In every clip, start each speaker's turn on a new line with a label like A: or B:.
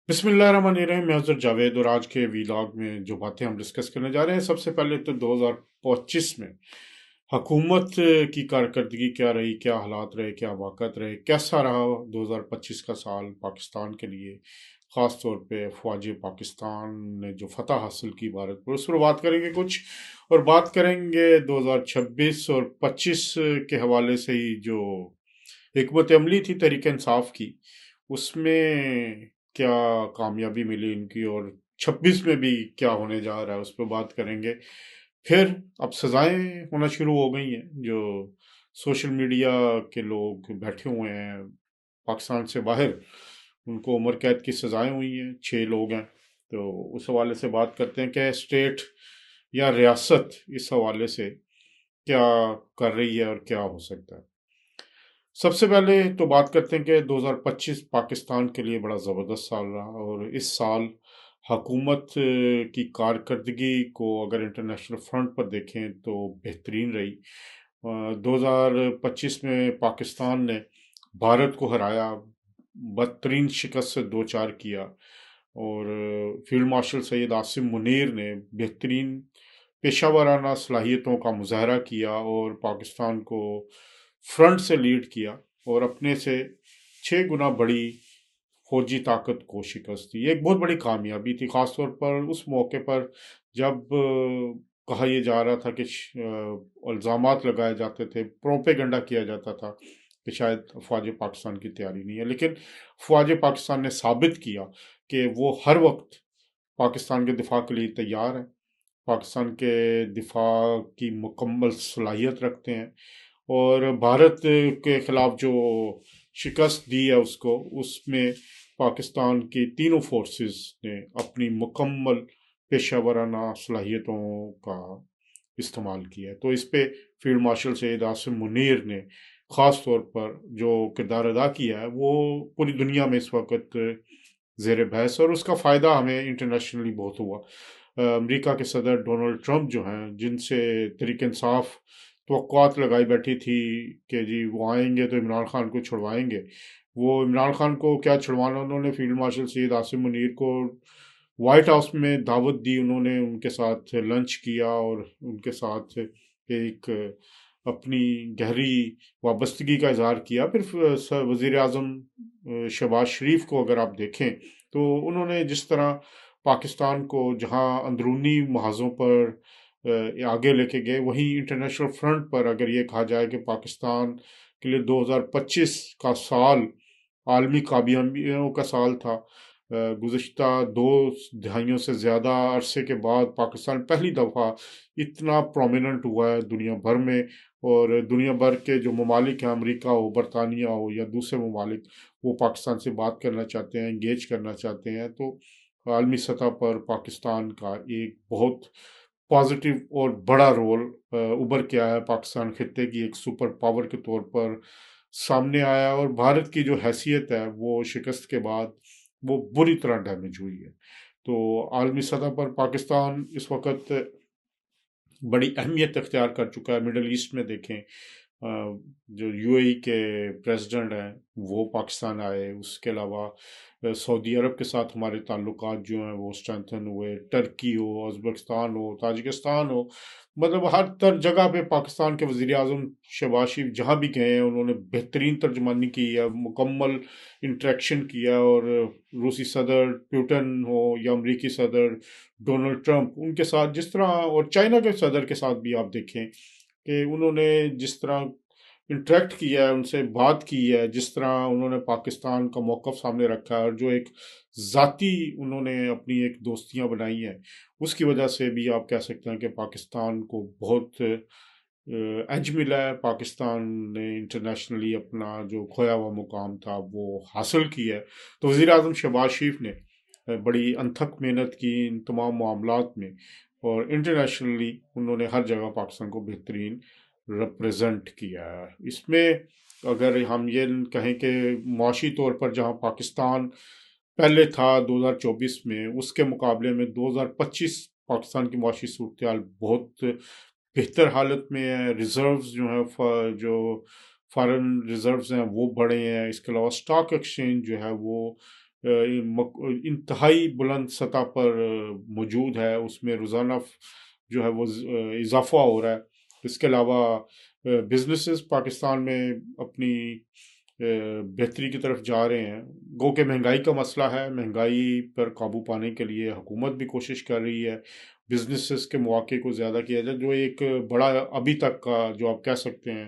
A: बिस्मिल्लाहिर्रहमानिर्रहीम। मैं हज़रत जावेद और आज के वीलॉग में जो बातें हम डिस्कस करने जा रहे हैं, सबसे पहले तो 2025 में हुकूमत की कारकर्दगी क्या रही, क्या हालात रहे, क्या वाक़यात रहे, कैसा रहा 2025 का साल पाकिस्तान के लिए, ख़ास तौर पे अफ़वाज पाकिस्तान ने जो फ़तह हासिल की भारत पर, उस पर बात करेंगे कुछ। और बात करेंगे 2026 और 25 के हवाले से ही जो हिकमत अमली थी तहरीक इंसाफ की, उसमें क्या कामयाबी मिली इनकी, और 26 में भी क्या होने जा रहा है उस पर बात करेंगे। फिर अब सजाएं होना शुरू हो गई हैं। जो सोशल मीडिया के लोग बैठे हुए हैं पाकिस्तान से बाहर, उनको उम्र कैद की सजाएं हुई हैं, 6 लोग हैं। तो उस हवाले से बात करते हैं कि स्टेट या रियासत इस हवाले से क्या कर रही है और क्या हो सकता है। सबसे पहले तो बात करते हैं कि 2025 पाकिस्तान के लिए बड़ा ज़बरदस्त साल रहा, और इस साल हुकूमत की कारकर्दगी को अगर इंटरनेशनल फ्रंट पर देखें तो बेहतरीन रही। 2025 में पाकिस्तान ने भारत को हराया, बदतरीन शिकस्त से दो चार किया, और फील्ड मार्शल सैयद आसिम मुनीर ने बेहतरीन पेशा वराना सलाहियतों का मुजाहरा किया और पाकिस्तान को फ्रंट से लीड किया, और अपने से 6 गुना बड़ी फौजी ताकत को शिकस्त दी। ये एक बहुत बड़ी कामयाबी थी, ख़ासतौर पर उस मौके पर जब कहा यह जा रहा था कि इल्ज़ामात लगाए जाते थे, प्रोपेगंडा किया जाता था कि शायद अफवाज पाकिस्तान की तैयारी नहीं है। लेकिन अफवाज पाकिस्तान ने साबित किया कि वो हर वक्त पाकिस्तान के दिफा के लिए तैयार है, पाकिस्तान के दिफा की मुकम्मल सलाहियत रखते हैं, और भारत के खिलाफ जो शिकस्त दी है उसको, उसमें पाकिस्तान की तीनों फोर्सेस ने अपनी मुकम्मल पेशा वराना सलाहियतों का इस्तेमाल किया है। तो इस पे फील्ड मार्शल सैयद आसिम मुनीर ने ख़ास तौर पर जो किरदार अदा किया है, वो पूरी दुनिया में इस वक्त ज़ेर बहस, और उसका फ़ायदा हमें इंटरनेशनली बहुत हुआ। अमेरिका के सदर डोनाल्ड ट्रंप जो हैं, जिनसे तहरीक इंसाफ तवक्कुआत लगाई बैठी थी कि जी वो आएंगे तो इमरान खान को छुड़वाएंगे, वो इमरान खान को क्या छुड़वाना, उन्होंने फील्ड मार्शल सैयद आसिम मुनीर को वाइट हाउस में दावत दी, उन्होंने उनके साथ लंच किया और उनके साथ एक अपनी गहरी वाबस्तगी का इजहार किया। फिर वज़ीर आज़म शहबाज शरीफ को अगर आप देखें तो उन्होंने जिस तरह पाकिस्तान को जहां अंदरूनी महाजों पर आगे लेके गए, वहीं इंटरनेशनल फ्रंट पर अगर ये कहा जाए कि पाकिस्तान के लिए 2025 का साल आलमी कामयाबियों का साल था। गुज़िश्ता 2 दहाइयों से ज़्यादा अरसे के बाद पाकिस्तान पहली दफ़ा इतना प्रोमिनेंट हुआ है दुनिया भर में, और दुनिया भर के जो ममालिक हैं, अमेरिका हो, बरतानिया हो या दूसरे ममालिक, वो पाकिस्तान से बात करना चाहते हैं, इंगेज करना चाहते हैं। तो आलमी सतह पर पाकिस्तान का एक बहुत पॉजिटिव और बड़ा रोल उभर के आया, पाकिस्तान खित्ते की एक सुपर पावर के तौर पर सामने आया, और भारत की जो हैसियत है वो शिकस्त के बाद वो बुरी तरह डैमेज हुई है। तो आलमी सतह पर पाकिस्तान इस वक्त बड़ी अहमियत अख्तियार कर चुका है। मिडल ईस्ट में देखें, जो यूएई के प्रेसिडेंट हैं वो पाकिस्तान आए, उसके अलावा सऊदी अरब के साथ हमारे ताल्लुकात जो हैं वो स्ट्रेंथन हुए, टर्की हो, उज़्बेकिस्तान हो, ताजिकिस्तान हो, मतलब हर जगह पे पाकिस्तान के वज़ीर आज़म शहबाज शरीफ जहाँ भी गए हैं उन्होंने बेहतरीन तर्जुमानी की है, मुकम्मल इंटरेक्शन किया। और रूसी सदर पुतिन हो या अमरीकी सदर डोनाल्ड ट्रंप, उनके साथ जिस तरह, और चाइना के सदर के साथ भी आप देखें कि उन्होंने जिस तरह इंटरेक्ट किया है, उनसे बात की है, जिस तरह उन्होंने पाकिस्तान का मौक़िफ़ सामने रखा है, और जो एक ज़ाती उन्होंने अपनी एक दोस्तियां बनाई हैं, उसकी वजह से भी आप कह सकते हैं कि पाकिस्तान को बहुत एज मिला है। पाकिस्तान ने इंटरनेशनली अपना जो खोया हुआ मुकाम था वो हासिल किया है। तो वज़ीर आज़म शहबाज शरीफ ने बड़ी अनथक मेहनत की इन तमाम मामलात में, और इंटरनेशनली उन्होंने हर जगह पाकिस्तान को बेहतरीन रिप्रेजेंट किया है। इसमें अगर हम ये कहें कि मुआशी तौर पर जहाँ पाकिस्तान पहले था 2024 में, उसके मुकाबले में 2025 पाकिस्तान की मुआशी सूरत हाल बहुत बेहतर हालत में है। रिजर्व्स जो हैं, जो फॉरेन रिजर्व्स हैं वो बढ़े हैं। इसके अलावा स्टॉक एक्सचेंज जो है वो انتہائی بلند سطح پر موجود ہے، اس میں روزانہ جو ہے وہ اضافہ ہو رہا ہے۔ اس کے علاوہ بزنسز پاکستان میں اپنی بہتری کی طرف جا رہے ہیں۔ گو کہ مہنگائی کا مسئلہ ہے، مہنگائی پر قابو پانے کے لیے حکومت بھی کوشش کر رہی ہے بزنسز کے مواقع کو زیادہ کیا جائے، جو ایک بڑا ابھی تک کا جو آپ کہہ سکتے ہیں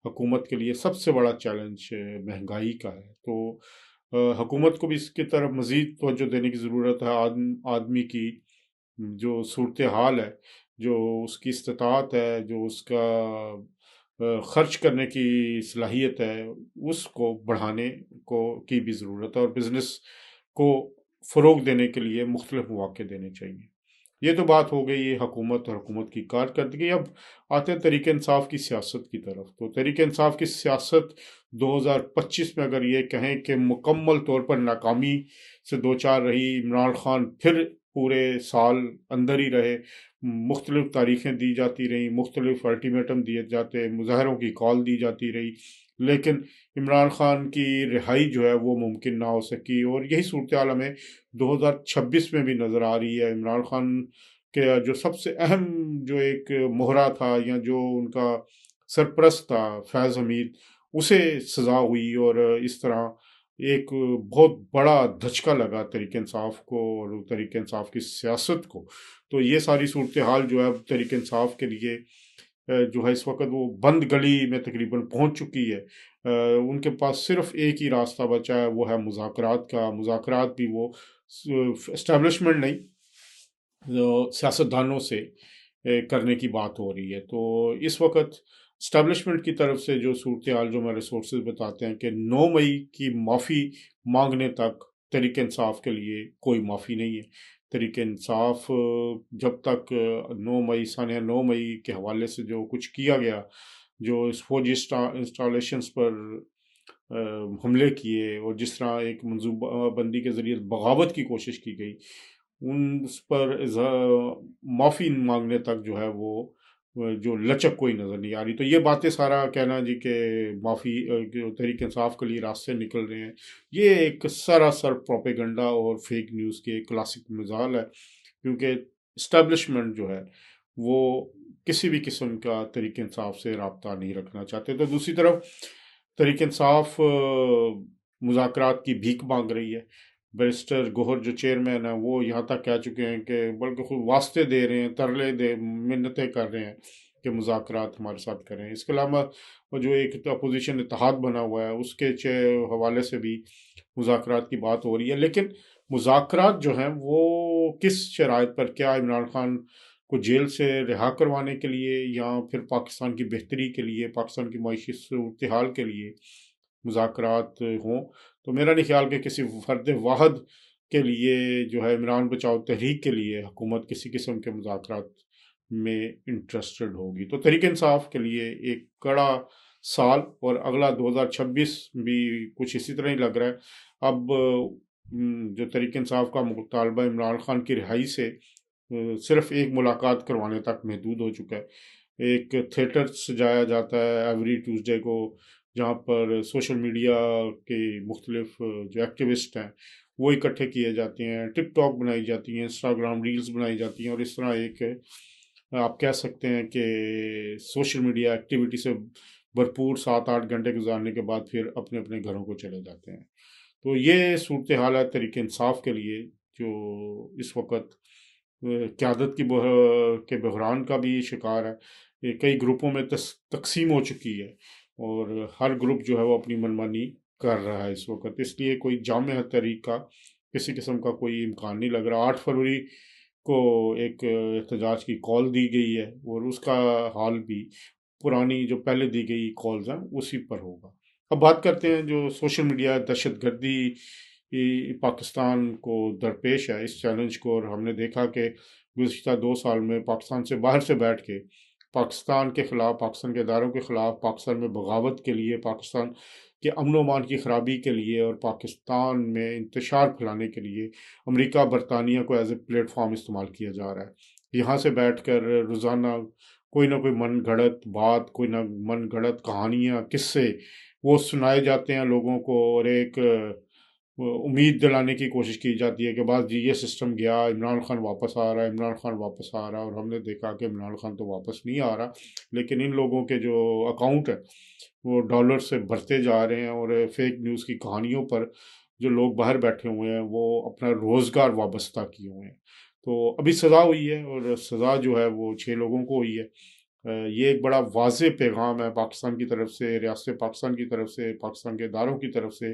A: حکومت کے لیے سب سے بڑا چیلنج مہنگائی کا ہے۔ تو حکومت کو بھی اس کی طرف مزید توجہ دینے کی ضرورت ہے۔ آدمی کی جو صورتحال ہے، جو اس کی استطاعت ہے، جو اس کا خرچ کرنے کی صلاحیت ہے، اس کو بڑھانے کی بھی ضرورت ہے، اور بزنس کو فروغ دینے کے لیے مختلف مواقع دینے چاہیے۔ یہ تو بات ہو گئی یہ حکومت اور حکومت کی کارکردگی۔ اب آتے ہیں تحریک انصاف کی سیاست کی طرف۔ تو تحریک انصاف کی سیاست 2025 میں اگر یہ کہیں کہ مکمل طور پر ناکامی سے دوچار رہی، عمران خان پھر پورے سال اندر ہی رہے، مختلف تاریخیں دی جاتی رہیں، مختلف الٹیمیٹم دیے جاتے، مظاہروں کی کال دی جاتی رہی، لیکن عمران خان کی رہائی جو ہے وہ ممکن نہ ہو سکی، اور یہی صورتحال ہمیں 2026 میں بھی نظر آ رہی ہے۔ عمران خان کے جو سب سے اہم جو ایک مہرہ تھا یا جو ان کا سرپرست تھا فیض حمید، اسے سزا ہوئی، اور اس طرح ایک بہت بڑا دھچکا لگا تحریک انصاف کو اور تحریک انصاف کی سیاست کو۔ تو یہ ساری صورتحال جو ہے تحریک انصاف کے لیے جو ہے اس وقت وہ بند گلی میں تقریباً پہنچ چکی ہے۔ ان کے پاس صرف ایک ہی راستہ بچا ہے، وہ ہے مذاکرات کا۔ مذاکرات بھی وہ اسٹیبلشمنٹ نہیں، سیاستدانوں سے کرنے کی بات ہو رہی ہے۔ تو اس وقت اسٹیبلشمنٹ کی طرف سے جو صورتحال جو ہمارے سورسز بتاتے ہیں کہ 9 مئی کی معافی مانگنے تک تحریک انصاف کے لیے کوئی معافی نہیں ہے۔ تحریک انصاف جب تک 9 مئی سانیہ 9 مئی کے حوالے سے جو کچھ کیا گیا، جو اس فوجی انسٹالیشنز پر حملے کیے، اور جس طرح ایک منصوبہ بندی کے ذریعے بغاوت کی کوشش کی گئی، اس پر معافی مانگنے تک جو ہے وہ جو لچک کوئی نظر نہیں آ رہی۔ تو یہ باتیں سارا کہنا جی کہ معافی تحریک انصاف کے لیے راستے نکل رہے ہیں، یہ ایک سراسر پروپیگنڈا اور فیک نیوز کے کلاسک مثال ہے، کیونکہ اسٹیبلشمنٹ جو ہے وہ کسی بھی قسم کا تحریک انصاف سے رابطہ نہیں رکھنا چاہتے۔ تو دوسری طرف تحریک انصاف مذاکرات کی بھیک مانگ رہی ہے۔ بیرسٹر گوہر جو چیئرمین ہیں وہ یہاں تک کہہ چکے ہیں کہ بلکہ خود واسطے دے رہے ہیں، ترلے منتیں کر رہے ہیں کہ مذاکرات ہمارے ساتھ کریں۔ اس کے علاوہ وہ جو ایک اپوزیشن اتحاد بنا ہوا ہے، اس کے حوالے سے بھی مذاکرات کی بات ہو رہی ہے، لیکن مذاکرات جو ہیں وہ کس شرائط پر، کیا عمران خان کو جیل سے رہا کروانے کے لیے، یا پھر پاکستان کی بہتری کے لیے، پاکستان کی معاشی صورتحال کے لیے مذاکرات ہوں؟ تو میرا نہیں خیال کہ کسی فرد واحد کے لیے جو ہے عمران بچاؤ تحریک کے لیے حکومت کسی قسم کے مذاکرات میں انٹرسٹڈ ہوگی۔ تو تحریک انصاف کے لیے ایک کڑا سال، اور اگلا 2026 بھی کچھ اسی طرح ہی لگ رہا ہے۔ اب جو تحریک انصاف کا مطالبہ عمران خان کی رہائی سے صرف ایک ملاقات کروانے تک محدود ہو چکا ہے۔ ایک تھیٹر سجایا جاتا ہے ایوری ٹیوزڈے کو، جہاں پر سوشل میڈیا کے مختلف جو ایکٹیوسٹ ہیں وہ اکٹھے کیے جاتے ہیں، ٹک ٹاک بنائی جاتی ہیں، انسٹاگرام ریلز بنائی جاتی ہیں، اور اس طرح ایک آپ کہہ سکتے ہیں کہ سوشل میڈیا ایکٹیویٹی سے بھرپور 7-8 گھنٹے گزارنے کے بعد پھر اپنے اپنے گھروں کو چلے جاتے ہیں۔ تو یہ صورتحال ہے تحریک انصاف کے لیے، جو اس وقت قیادت کے بحران کا بھی شکار ہے۔ یہ کئی گروپوں میں تقسیم ہو چکی ہے، اور ہر گروپ جو ہے وہ اپنی منمانی کر رہا ہے اس وقت، اس لیے کوئی جامع تحریک کا کسی قسم کا کوئی امکان نہیں لگ رہا۔ 8 فروری کو ایک احتجاج کی کال دی گئی ہے، اور اس کا حال بھی پرانی جو پہلے دی گئی کالز ہیں اسی پر ہوگا۔ اب بات کرتے ہیں جو سوشل میڈیا دہشت گردی پاکستان کو درپیش ہے، اس چیلنج کو، اور ہم نے دیکھا کہ گزشتہ 2 سال میں پاکستان سے باہر سے بیٹھ کے پاکستان کے خلاف، پاکستان کے اداروں کے خلاف، پاکستان میں بغاوت کے لیے، پاکستان کے امن و امان کی خرابی کے لیے، اور پاکستان میں انتشار پھیلانے کے لیے امریکہ برطانیہ کو ایز اے پلیٹ فارم استعمال کیا جا رہا ہے۔ یہاں سے بیٹھ کر روزانہ کوئی نہ کوئی من گھڑت بات، کوئی نہ من گھڑت کہانیاں، قصے وہ سنائے جاتے ہیں لوگوں کو، اور ایک उम्मीद दिलाने की कोशिश की जाती है कि बस जी ये सिस्टम गया, इमरान खान वापस आ रहा है, इमरान खान वापस आ रहा है, और हमने देखा कि इमरान खान तो वापस नहीं आ रहा। लेकिन इन लोगों के जो अकाउंट है वो डॉलर से भरते जा रहे हैं, और फेक न्यूज़ की कहानियों पर जो लोग बाहर बैठे हुए हैं वो अपना रोज़गार वाबस्ता किए हुए हैं। तो अभी सज़ा हुई है, और सज़ा जो है वो 6 लोगों को हुई है। ये एक बड़ा वाज़ेह पैगाम है पाकिस्तान की तरफ से, रियासत पाकिस्तान की तरफ से, पाकिस्तान के इदारों की तरफ से,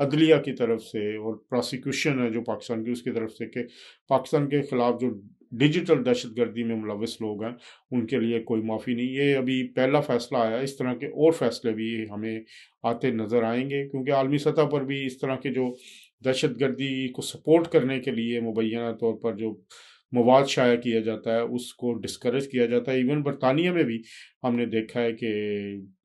A: अदलिया की तरफ से, और प्रोसिक्यूशन है जो पाकिस्तान की उसकी तरफ से, कि पाकिस्तान के ख़िलाफ़ जो डिजिटल दहशतगर्दी में मुलविस लोग हैं उनके लिए कोई माफ़ी नहीं। ये अभी पहला फ़ैसला आया, इस तरह के और फैसले भी हमें आते नज़र आएंगे, क्योंकि आलमी सतह पर भी इस तरह के जो दहशतगर्दी को सपोर्ट करने के लिए मुबैना तौर पर जो मवाद शाया किया जाता है उसको डिस्करेज किया जाता है। इवन बरतानिया में भी हमने देखा है कि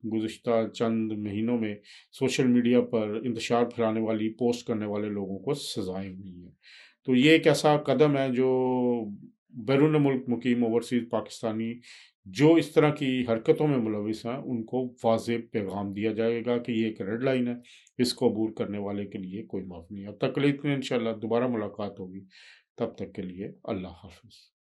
A: गुज़िश्ता चंद महीनों में सोशल मीडिया पर इंतशार फैलाने वाली, पोस्ट करने वाले लोगों को सजाएं हुई हैं। तो ये एक ऐसा कदम है जो बैरून मुल्क मुकीम ओवरसीज़ पाकिस्तानी जो इस तरह की हरकतों में मुलविस हैं उनको वाज़ेह पैगाम दिया जाएगा कि ये एक रेड लाइन है, इसको अबूर करने वाले के लिए कोई माफ़ नहीं है। अब तक के लिए इतने, इंशाल्लाह दोबारा मुलाकात होगी, तब तक के लिए अल्लाह हाफ़िज़।